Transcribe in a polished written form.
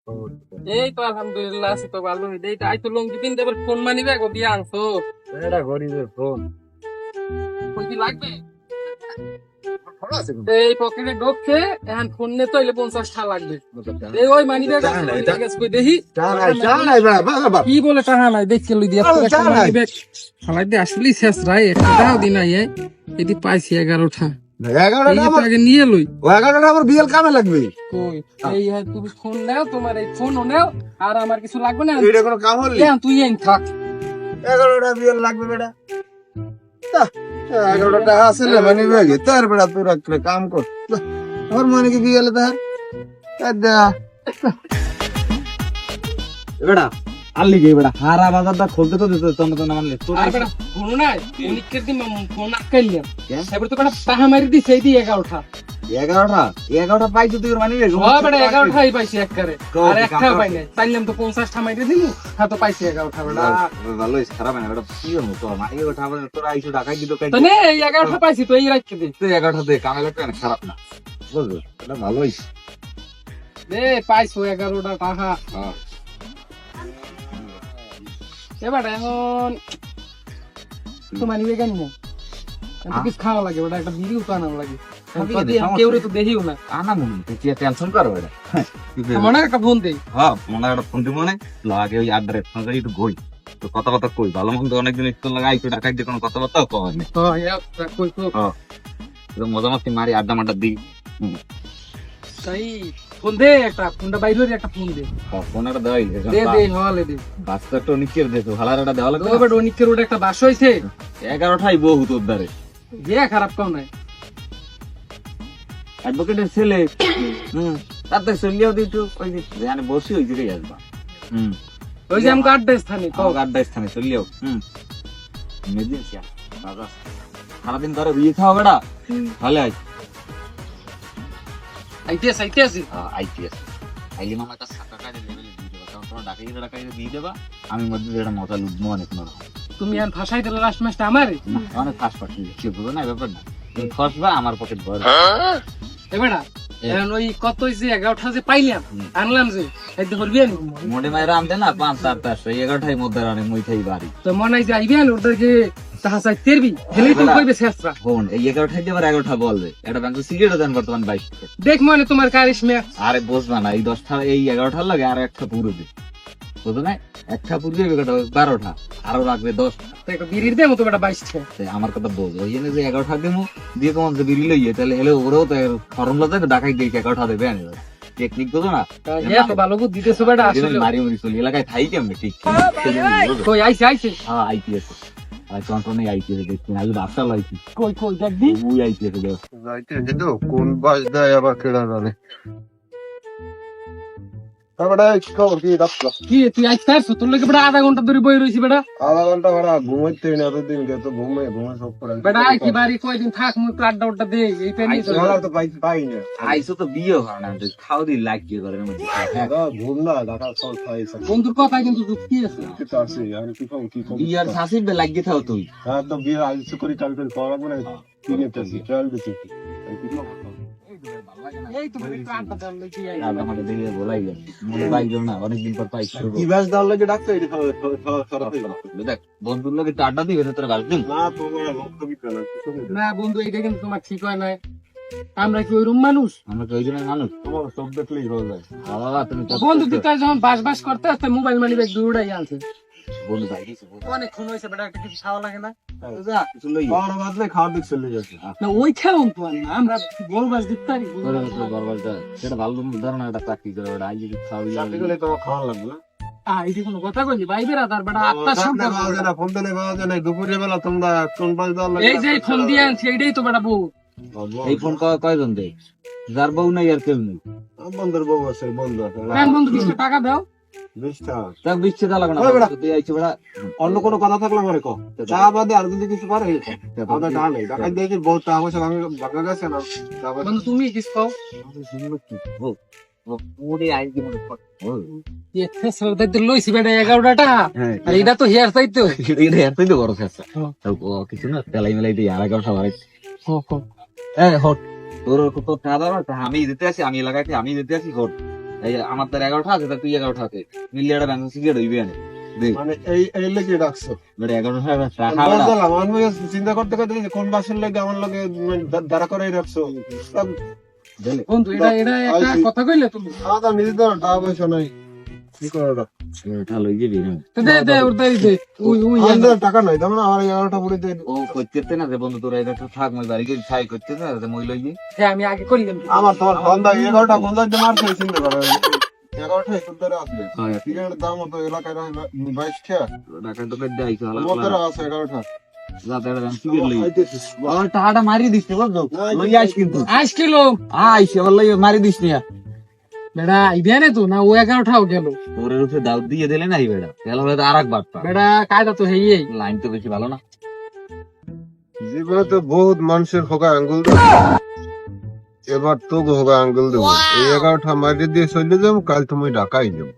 এই তো আলহামদুলিল্লাহ আছি তো ভালো। এই তো আই তো লঙ্গি পিনতে এবার ফোন মানি ব্যাগ দিয়ে আনছো। এটা গরিবের ফোন। ফোন কি লাগবে? ফোন আছে কিন্তু। এই পকেটে ঢোকছে এখন ফোন নিয়ে তো এলে 50 টাকা লাগবে। এই ওই মানি ব্যাগ টাকা নাই, দেখি টাকা নাই বাবা। কি বলে টাকা নাই দেখছি লই দিয়া আরে টাকা নাই। মানি ব্যাগ খালাই দিয়ে আসলি শেষ রায় একটা টাকাও দি নাই এদি পাইছি 11টা। এই 11টা তো আমার আগে নিয়ে লই 11টা আমার বিয়ের কামে লাগবে। কই এই তুমি ফোন নাও, তোমার এই ফোন নাও, আর আমার কিছু লাগবে না। এটা কোনো কাম হলি? তুই এন থাক। 11টা বিয়ের লাগবে বেটা। 11টা টাকা আছে লে মানে বেগে তার বেটা তুই একটা কাম কর। আমার মনে কি বিয়েলে তার দা বেটা আল্লি গে বেটা হারা বাজারটা খুলতে তো দিতে তোমরা তো না মানলে তোর আর বেটা ফোন নাই অনেকের দিন ফোন আটকাইলাম। এবার তো বেটা টাকা মারি দিছে এই দিয়ে 11টা 11টা পাইছো তুই মানে বেগে বেটা 11টাই পাইছি একবারে। আর একটা পাই নাই, চাইলাম তো 50টা মাইরে দিমু, হ্যাঁ তো পাইছি 11টা বেটা। ভালো খারাপ না বেটা কি হলো তো মানে ওটা আবার তোরা আইছো ঢাকায় দিতো কাই তো নে এই 11টা পাইছি তো এই রাখতে দে। তুই 11টা দে কামে লাগতে না খারাপ না বুঝছো এটা ভালো হইছে দে পাইছো 11টা টাকা। হ্যাঁ এবার এখন তো মানি বেগান না কিছু খাওয়া লাগে বেটা, একটা ভিডিও তো আনা লাগে। কেউ তো দেখিও না। আনা মনে তুই টেনশন করো এটা মনে একটা ফোন দেই। হ্যাঁ মনে একটা ফোন দিব মনে লাগে ওই আড্ডারে ফোন করে একটু গই তো কথা কই ভালো মন্দ অনেকদিন একটু লাগা আইতো ঢাকায় দিয়ে কোনো কথাবার্তাও কয় না কই তো তো মজা মস্তি মারি আড্ডা মাড্ডা দিই তাই ফোন দে, একটা ফোনটা বাইরে হয়ে একটা ফোন দে। ফোন একটা দেওয়াই দে দে হলে দে। বাচ্চা একটা অনেকের দে তো হালার একটা দেওয়া লাগবে তো অনেকের ওটা একটা বাস হয়েছে 11টাই বহুত উদ্ধারে যে খারাপ কাও নাই। অ্যাডভোকেটের ছেলে তাতে চলিয়াও দিটু ওই যে জানে বসি হইছে রে আসবা ওই যে আমাকে আড্ডা স্থানে তো আড্ডা স্থানে চলিয়াও মেদিনসিয়া বাবা সারাদিন ধরে বিয়ে খাওয়া বেড়া ভালো আই আইতেছি আইপিএস আইলি মামা একটা 7 টাকা লেভেলে দিয়ে দেবা কারণ তোমরা ডাকাই দিয়ে দেবা আমি মধ্যে একটা মজা লুটবো অনেক নরম তুমি আর ফাঁসাই দিলে লাস্ট ম্যাচটা আমারে অনেক ফাঁস পাঠি সে বুঝো না ব্যাপার না তুমি ফসবা আমার পকেট ভর এবারে এখন ওই কত হয়েছে 11টা যে পাইলাম আনলাম যে একদম করবি মোটে মায়েরা আনতে না 5-7 11টাই মধ্যে রানে মুইঠাই বাড়ি তো মনে হয় যে আইবেন ওদেরকে তাহা চাই তেরবি হেলেই তো কইবে শেষরা ফোন এই 11টাই দিয়ে আবার 11টা বলবে এটা ব্যাংক সিগারেট দেন বর্তমান 22 টাকা দেখ মনে তোমার কারিশ মে আরে বসবা না এই 10টা এই 11টার লাগে আর একটা পুরো দে বুঝো না একটা পুরো দিয়ে 12টা আরো লাগবে 10 একটা বিড়ির দে মতো বেটা 22টা আমার কথা বল ওই জন্য যে 11টা দেবো দিয়ে কমন যে বিড়ি লইয়ে তাহলে হেলে ওরাও তো ফর্ম লাতে ডাকাই দিয়ে 11টা দেবে আনে টেকনিক বুঝো না এত ভালো বুদ্ধি দিতেছো বেটা আসলে মারি মারি চলি এলাকায় থাই কেমনে ঠিক কই আইছে হ্যাঁ আইপিএস আর কন্ট্রোলে আইপিএস দেখছি না আগে বাসা লাইছি কই দেখবি ওই আইপিএস দেখ যাইতে দিতো কোন বাস দেয় আবার কেডা জানে তারপরে কি খবর কি রাখলো কি তুই আইছ তার তোর লাগে বেটা আধা ঘন্টা ধরে বই রইছি বেটা আধা ঘন্টা ভাড়া ঘুমাইতে না এতদিন গে তো ঘুমে সব করে বেটা কি বাড়ি কয়দিন থাক মুই আড্ডা উড্ডা দে এই পেনি ভাড়া তো পাই না আইসো তো বিয়ে হয় না খাও দি লাগিয়ে করে মধ্যে ঘুম না ঢাকা সব খাইছে বন্ধুর কথা কিন্তু যুক্তি আছে তো আছে আর কি খবর কি খবর বিয়ার শাসির বে লাগিয়ে থাও তুই হ্যাঁ তো বিয়ে আইসো করি কালকে করা মানে কিনে তেছি ট্রায়াল দিছি এই তো একটু আড্ডা দেওয়ার লাগি আই আমাকে দেখে বলাই গেল মনে বাইর না অনেকদিন পর পাইছি কি বাস দাও লাগে ডাক্তার এটা খারাপ হইলো দেখ বন্ধুর লোকে আড্ডা দিবে তোর গাছ দিন না তোমার লক্ষ্য কি কেন না বন্ধু এইটা কিন্তু তোমার ঠিক হয় নাই। আমরা কি ওইরকম মানুষ? আমরা তো ওই জন্য মানুষ তোমার সব দেখলেই হয়ে যায় বাবা তুমি বন্ধু দিতে যখন বাস করতে আসতে মোবাইল মানি ব্যাগ দৌড়াই আনছে। বন্ধু ভাই কিছু অনেকক্ষণ হয়েছে বেটা একটা কিছু খাওয়া লাগে না? যা কিছু লই খাওয়ার বাদলে খাওয়ার দিক চলে যাচ্ছে না ওই খেলাম তো আর না, আমরা বল বাস দিতে পারি। বরবারটা সেটা ভালো ধারণা একটা চাকরি করে ওটা আই যদি খাওয়াই চাকরি করলে তোমার খাওয়া লাগবে না এইটা কোনো কথা কইলি ভাই বেড়াদার বেটা আত্মার সম্পর্ক। ফোন দিলে পাওয়া যায় না দুপুরের বেলা তোমরা কোন বাস দেওয়ার এই যে ফোন দিয়ে আনছি এইটাই তো বেটা বউ। এই ফোন কয়জন দেয় যার বউ নাই আর কেউ নেই বন্ধুর বউ আছে বন্ধু আছে কেন বন্ধু কিছু টাকা দাও? 20 টাকা তাক বিচ্ছে দা লাগনা ওই বেটা। তুই আইছ বড়া অন্য কোনো কথা থাকলে আমারে কো চা বাদে আর যদি কিছু পারে আমাদের টাকা নেই টাকা দিয়ে কি বহুত টাকা পয়সা আমি বাঁকা গেছে না তারপর বন্ধু তুমি কিছু খাও। ওরে আই কি মনে কর এতে সর দাইতে লইছি বেটা 11টা টাকা। হ্যাঁ আর এটা তো হেয়ার চাইতে হয়। এটা এতই তো বড় ফেসা ও কিছু না তেলাই মেলাই দিয়ে আলাদা সবাই হট তোর তো টাকা দাও আমি দিতে আসি আমি লাগাইতে আমি দিতে আসি হট এই আমার তার 11টা আছে, তা তুই 11টা আছে, মিলিয়ে একটা ব্যাংক সিগারেট হইবে না দেখ মানে এই লেগে ডাকছো বেটা 11টা টাকা বললাম আমি চিন্তা করতে করতে যে কোন বাসের লাগে আমার লাগে দাঁড়া করে রাখছো সব বন্ধু এটা একটা কথা কইলে তুমি আমাদের নিজেদের টাকা পয়সা নাই কি করে এটা লই যাবি না তো দে ওর তাই দে ওই আমাদের টাকা নাই তেমন আমার 11টা পড়ে দেয় ও করতে না যে বন্ধু তোরা এটা থাক মই বাড়ি গিয়ে ছাই করতে না যে মই লই যাই হ্যাঁ আমি আগে করি দেব আমার তোমার বন্ধা 11টা বন্ধা দিয়ে মারছে চিন্তা করো 11টা সুন্দর আছে সিগারেটের দাম তো এলাকায় 22 টাকা টাকা তো কই দেই তো মোদের আছে 11টা রাতে একটা ব্যাংক সিগারেট লই আর টাকাটা মারি দিস রে বন্ধু লই আইস কিন্তু 8 কিলো আইস এবার লই মারি দিস না বেটা ইবে না তো না ও 11টাও গেল ওরে রূপে দাও দিয়ে দিলে নাই বেটা তাহলে হলে তো আরেক বার্তা বেটা কায়দা তো হেই লাইন তো বেশি ভালো না জীবনে তো বহুত মানুষের হোগা আঙ্গুল দেব এবার তো হোগা আঙ্গুল দেবো এই 11টা মারি দিয়ে চলে যাবো কাল তুমি ঢাকাই যাবো